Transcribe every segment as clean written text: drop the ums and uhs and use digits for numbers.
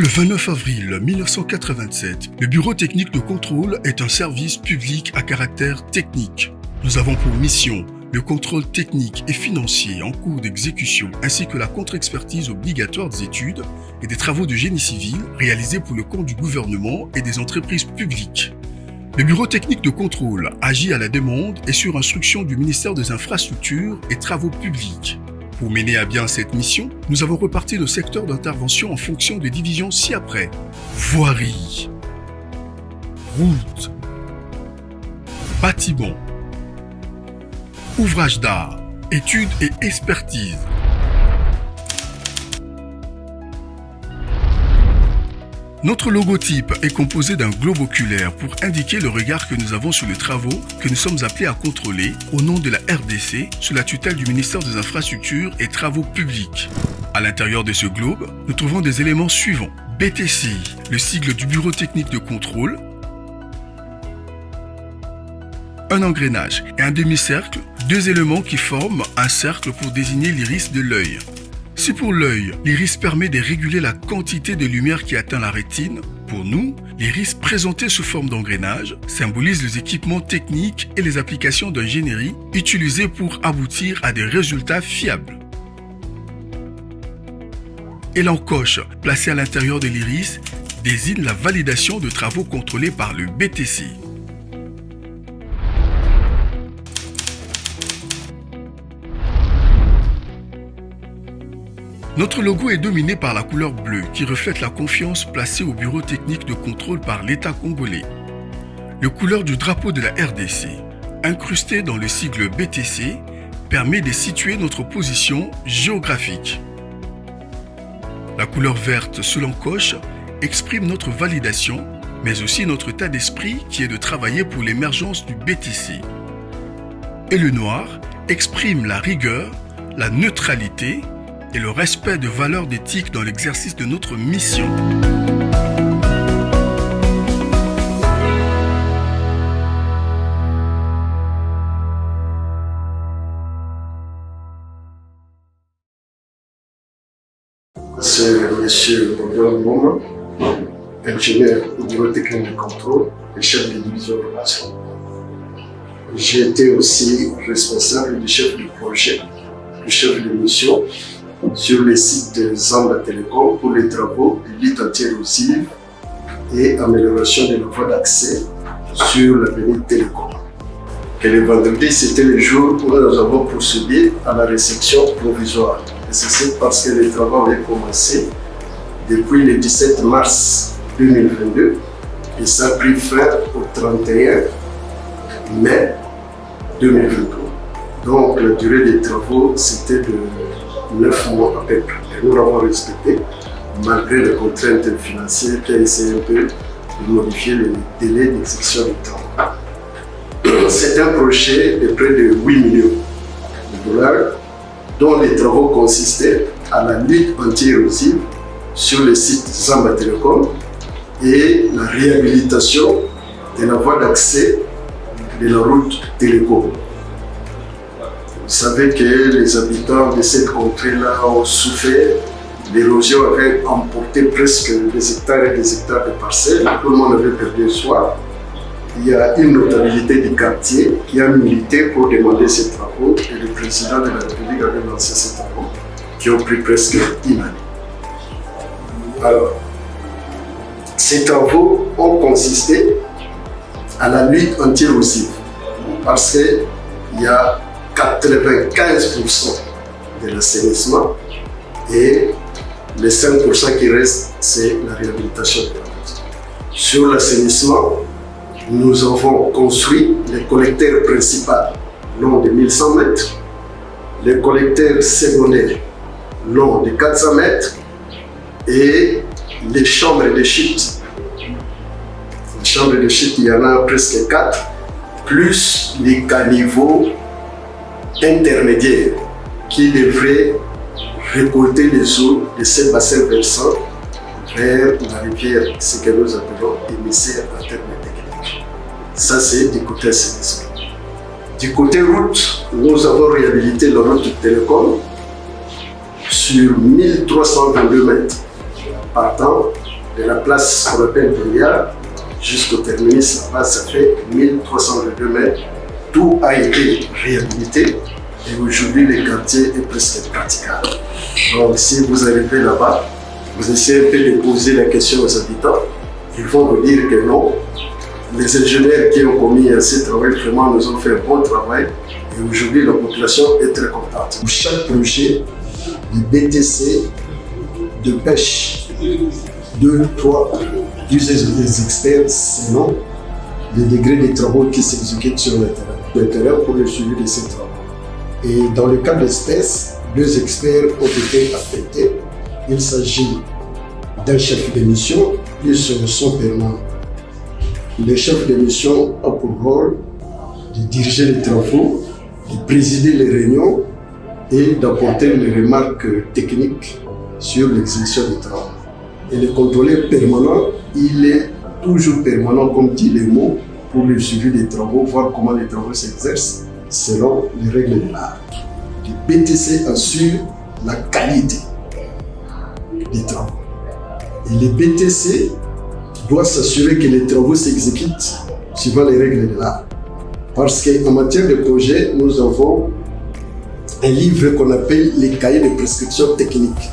Le 29 avril 1987, le Bureau technique de contrôle est un service public à caractère technique. Nous avons pour mission le contrôle technique et financier en cours d'exécution ainsi que la contre-expertise obligatoire des études et des travaux de génie civil réalisés pour le compte du gouvernement et des entreprises publiques. Le Bureau technique de contrôle agit à la demande et sur instruction du ministère des Infrastructures et Travaux publics. Pour mener à bien cette mission, nous avons reparti nos secteurs d'intervention en fonction des divisions ci-après. Voirie, route, bâtiment, ouvrage d'art, études et expertise. Notre logotype est composé d'un globe oculaire pour indiquer le regard que nous avons sur les travaux que nous sommes appelés à contrôler au nom de la RDC sous la tutelle du ministère des Infrastructures et Travaux publics. À l'intérieur de ce globe, nous trouvons des éléments suivants. BTC, le sigle du Bureau technique de contrôle, un engrenage et un demi-cercle, deux éléments qui forment un cercle pour désigner l'iris de l'œil. Si pour l'œil, l'iris permet de réguler la quantité de lumière qui atteint la rétine, pour nous, l'iris présenté sous forme d'engrenage symbolise les équipements techniques et les applications d'ingénierie utilisées pour aboutir à des résultats fiables. Et l'encoche, placée à l'intérieur de l'iris, désigne la validation de travaux contrôlés par le BTC. Notre logo est dominé par la couleur bleue qui reflète la confiance placée au bureau technique de contrôle par l'État congolais. Le couleur du drapeau de la RDC, incrusté dans le sigle BTC, permet de situer notre position géographique. La couleur verte sous l'encoche exprime notre validation, mais aussi notre état d'esprit qui est de travailler pour l'émergence du BTC. Et le noir exprime la rigueur, la neutralité et le respect de valeurs d'éthique dans l'exercice de notre mission. C'est M. Bondon Mouma, ingénieur au bureau technique de contrôle et chef de division relations. J'ai été aussi responsable du chef de projet, du chef de mission sur le site de Zamba Télécom pour les travaux de lutte anti-érosive et amélioration de la voie d'accès sur l'avenue Télécom. Et le vendredi, c'était le jour où nous avons procédé à la réception provisoire. Et c'est parce que les travaux avaient commencé depuis le 17 mars 2022 et ça a pris fin au 31 mai 2023. Donc la durée des travaux, c'était de 9 mois à peu près. Et nous l'avons respecté, malgré les contraintes financières qui ont essayé un peu de modifier le délai d'exécution du temps. C'est un projet de près de 8 millions de dollars, dont les travaux consistaient à la lutte anti-érosive sur le site Zamba Télécom et la réhabilitation de la voie d'accès de la route Télécom. Vous savez que les habitants de cette contrée-là ont souffert. L'érosion avait emporté presque des hectares et des hectares de parcelles. Tout le monde avait perdu espoir. Il y a une notabilité du quartier qui a milité pour demander ces travaux et le président de la République avait lancé ces travaux qui ont pris presque une année. Alors, ces travaux ont consisté à la lutte anti-érosive parce qu'il y a 95% de l'assainissement et les 5% qui restent, c'est la réhabilitation de la route. Sur l'assainissement, nous avons construit les collecteurs principaux long de 1100 mètres, les collecteurs secondaires long de 400 mètres et les chambres de chute. Les chambres de chute, il y en a presque 4, plus les caniveaux intermédiaires qui devraient récolter les eaux de ces bassins versants vers la rivière, ce que nous appelons émissaire en termes techniques. Ça, c'est du côté assainissement. Du côté route, nous avons réhabilité la route Télécom sur 1322 mètres partant de la place qu'on appelle Béliard jusqu'au terminus, là-bas, ça fait 1322 mètres. Tout a été réhabilité et aujourd'hui le quartier est presque praticable. Donc si vous arrivez là-bas, vous essayez un peu de poser la question aux habitants, ils vont vous dire que non. Les ingénieurs qui ont commis ce travail, vraiment, nous ont fait un bon travail et aujourd'hui la population est très contente. Pour chaque projet, le BTC de pêche, 2, 3, des experts selon le degré des travaux qui s'exécutent sur le terrain pour le suivi de ces travaux. Et dans le cas d'espèce, 2 experts ont été affectés. Il s'agit d'un chef de mission plus son permanent. Le chef de mission a pour rôle de diriger les travaux, de présider les réunions et d'apporter les remarques techniques sur l'exécution des travaux. Et le contrôleur permanent, il est toujours permanent, comme dit les mots, pour le suivi des travaux, voir comment les travaux s'exercent selon les règles de l'art. Le BTC assure la qualité des travaux. Et le BTC doit s'assurer que les travaux s'exécutent suivant les règles de l'art. Parce qu'en matière de projet, nous avons un livre qu'on appelle les cahiers de prescription technique.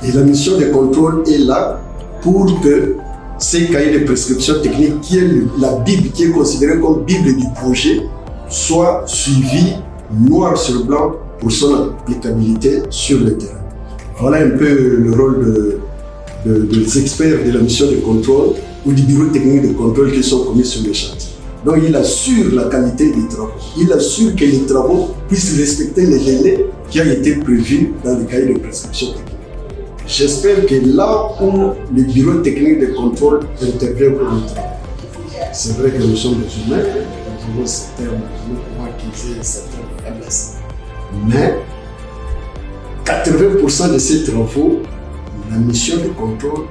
Et la mission de contrôle est là pour que ces cahiers de prescription technique, qui est la Bible, qui est considérée comme Bible du projet, soient suivis noir sur blanc pour son applicabilité sur le terrain. Voilà un peu le rôle des experts de la mission de contrôle ou du bureau technique de contrôle qui sont commis sur le chantier. Donc il assure la qualité des travaux. Il assure que les travaux puissent respecter les délais qui ont été prévus dans les cahiers de prescription technique. J'espère que là où le bureau technique de contrôle intervient pour le travail, c'est vrai que nous sommes des humains, nous avons certains mouvements qui ont certaines faiblesses. Mais 80% de ces travaux, la mission de contrôle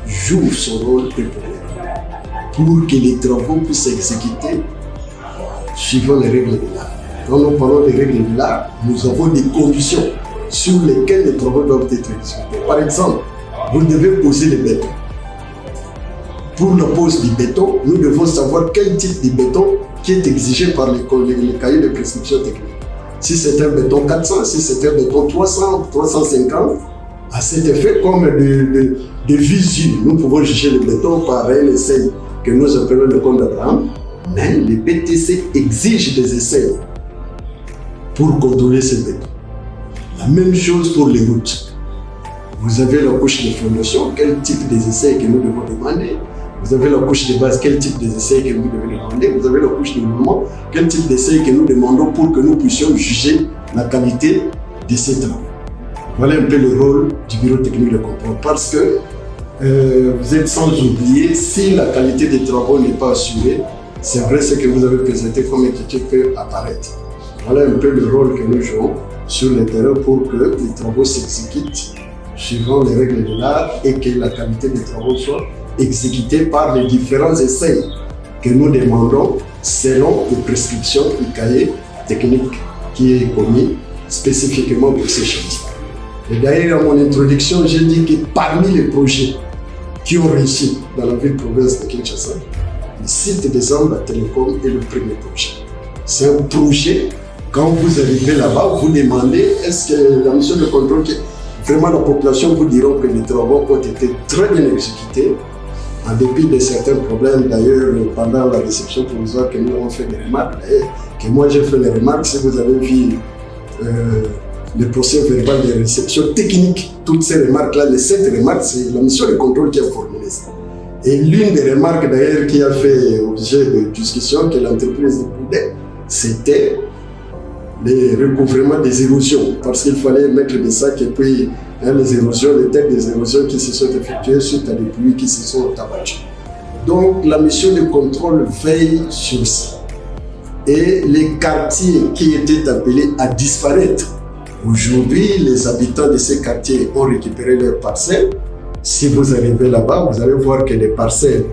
joue son rôle prépondérant pour que les travaux puissent s'exécuter suivant les règles de l'art. Quand nous parlons des règles de l'art, nous avons des conditions sur lesquelles les travaux doivent être exécutés. Par exemple, vous devez poser le béton. Pour la pose du béton, nous devons savoir quel type de béton qui est exigé par les cahiers de prescription technique. Si c'est un béton 400, si c'est un béton 300, 350, à cet effet, comme de visu, nous pouvons juger le béton par un essai que nous appelons le compte d'Abraham, mais le BTC exige des essais pour contrôler ce béton. La même chose pour les routes. Vous avez la couche de fondation, quel type d'essais que nous devons demander. Vous avez la couche de base, quel type d'essais que nous devons demander. Vous avez la couche de mouvement, quel type d'essais que nous demandons pour que nous puissions juger la qualité de ces travaux. Voilà un peu le rôle du bureau technique de contrôle. Parce que vous êtes sans oublier, si la qualité des travaux n'est pas assurée, c'est vrai ce que vous avez présenté comme inquiétude peut apparaître. Voilà un peu le rôle que nous jouons sur le terrain pour que les travaux s'exécutent suivant les règles de l'art et que la qualité des travaux soit exécutée par les différents essais que nous demandons selon les prescriptions du cahier technique qui est commis spécifiquement pour ces chantiers. Et d'ailleurs, dans mon introduction, j'ai dit que parmi les projets qui ont réussi dans la ville-province de Kinshasa, le site des Zambes Télécom est le premier projet. C'est un projet. Quand vous arrivez là-bas, vous demandez est-ce que la mission de contrôle, vraiment la population vous dira que les travaux ont été très bien exécutés, en dépit de certains problèmes. D'ailleurs, pendant la réception provisoire que nous avons fait des remarques, que moi j'ai fait les remarques, si vous avez vu le procès verbal de réception technique, toutes ces remarques-là, les 7 remarques, c'est la mission de contrôle qui a formulé ça. Et l'une des remarques d'ailleurs qui a fait objet de discussion que l'entreprise éprouvait, c'était les recouvrements des érosions, parce qu'il fallait mettre des sacs et puis les érosions, les têtes des érosions qui se sont effectuées suite à des pluies qui se sont abattues. Donc la mission de contrôle veille sur ça. Et les quartiers qui étaient appelés à disparaître, aujourd'hui les habitants de ces quartiers ont récupéré leurs parcelles. Si vous arrivez là-bas, vous allez voir que les parcelles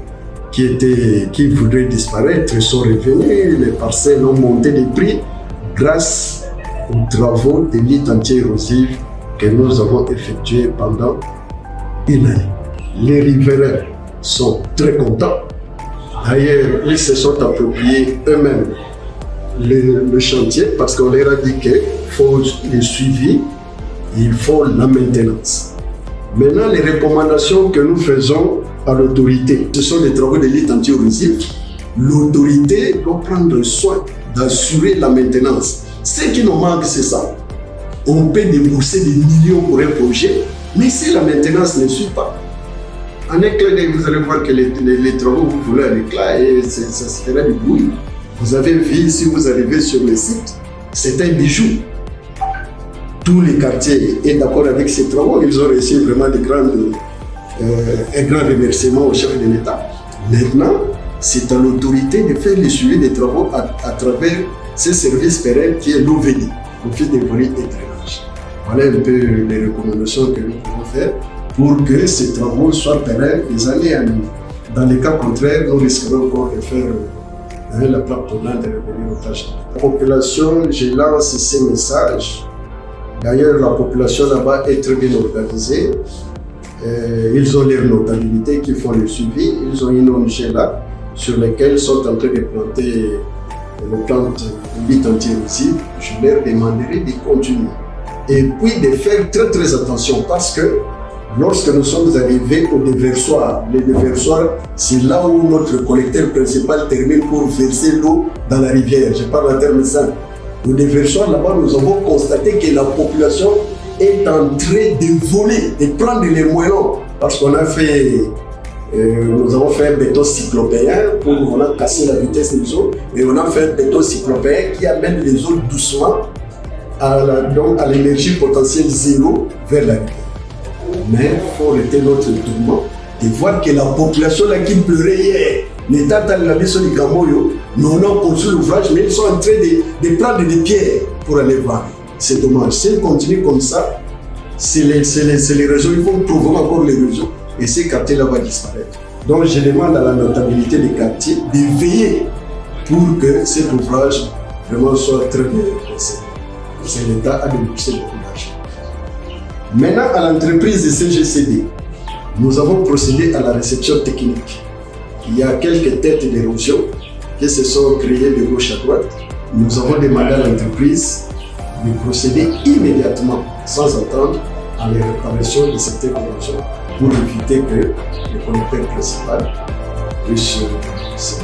qui voudraient disparaître sont revenues, les parcelles ont monté de prix grâce aux travaux de lutte anti-érosive que nous avons effectués pendant une année. Les riverains sont très contents. D'ailleurs, ils se sont appropriés eux-mêmes le chantier parce qu'on leur a dit qu'il faut le suivi, il faut la maintenance. Maintenant, les recommandations que nous faisons à l'autorité, ce sont des travaux de lutte anti-érosive. L'autorité doit prendre soin d'assurer la maintenance. Ce qui nous manque, c'est ça. On peut débourser des millions pour un projet, mais si la maintenance ne suit pas, en éclat, vous allez voir que les travaux, vous voulez un éclat et ça se fera du bruit. Vous avez vu, si vous arrivez sur le site, c'est un bijou. Tous les quartiers sont d'accord avec ces travaux. Ils ont reçu vraiment un grand remerciement au chef de l'État. Maintenant, c'est à l'autorité de faire le suivi des travaux à travers ce service pérennes qui est l'OVD, l'Office des voiries et drainage. Voilà un peu les recommandations que nous pouvons faire pour que ces travaux soient pérennes des années à années. Dans les cas contraires, nous risquerons encore de faire la plaque tournante de revenir au tâches. La population, je lance ces messages. D'ailleurs, la population là-bas est très bien organisée. Ils ont leurs notabilités qui font le suivi. Ils ont une ONG là sur lesquelles sont en train de planter les plantes de lutte anti-érosive. Je leur demanderai de continuer. Et puis de faire très très attention parce que lorsque nous sommes arrivés au déversoir, le déversoir, c'est là où notre collecteur principal termine pour verser l'eau dans la rivière. Je parle en termes simples. Au déversoir, là-bas, nous avons constaté que la population est en train de voler, de prendre les moellons. Parce qu'on a fait, nous avons fait un béton cyclopéen, on a cassé la vitesse des eaux, et on a fait un béton cyclopéen qui amène les eaux doucement à l'énergie potentielle zéro vers la rivière. Mais il faut arrêter notre tourment et voir que la population là qui pleurait hier, l'État a la sur les Gamoyo, nous on a construit l'ouvrage, mais ils sont en train de prendre des pierres pour aller voir. C'est dommage. S'ils continuent comme ça, c'est les réseaux, ils vont trouver encore les réseaux et ces quartiers-là vont disparaître. Donc je demande à la notabilité des quartiers de veiller pour que cet ouvrage vraiment soit très bien conservé. C'est l'État a déboursé beaucoup d'argent. Maintenant, à l'entreprise de CGCD, nous avons procédé à la réception technique. Il y a quelques têtes d'érosion qui se sont créées de gauche à droite. Nous avons demandé à l'entreprise de procéder immédiatement, sans attendre, à la réparation de cette érosion pour éviter que le conducteur principal puisse se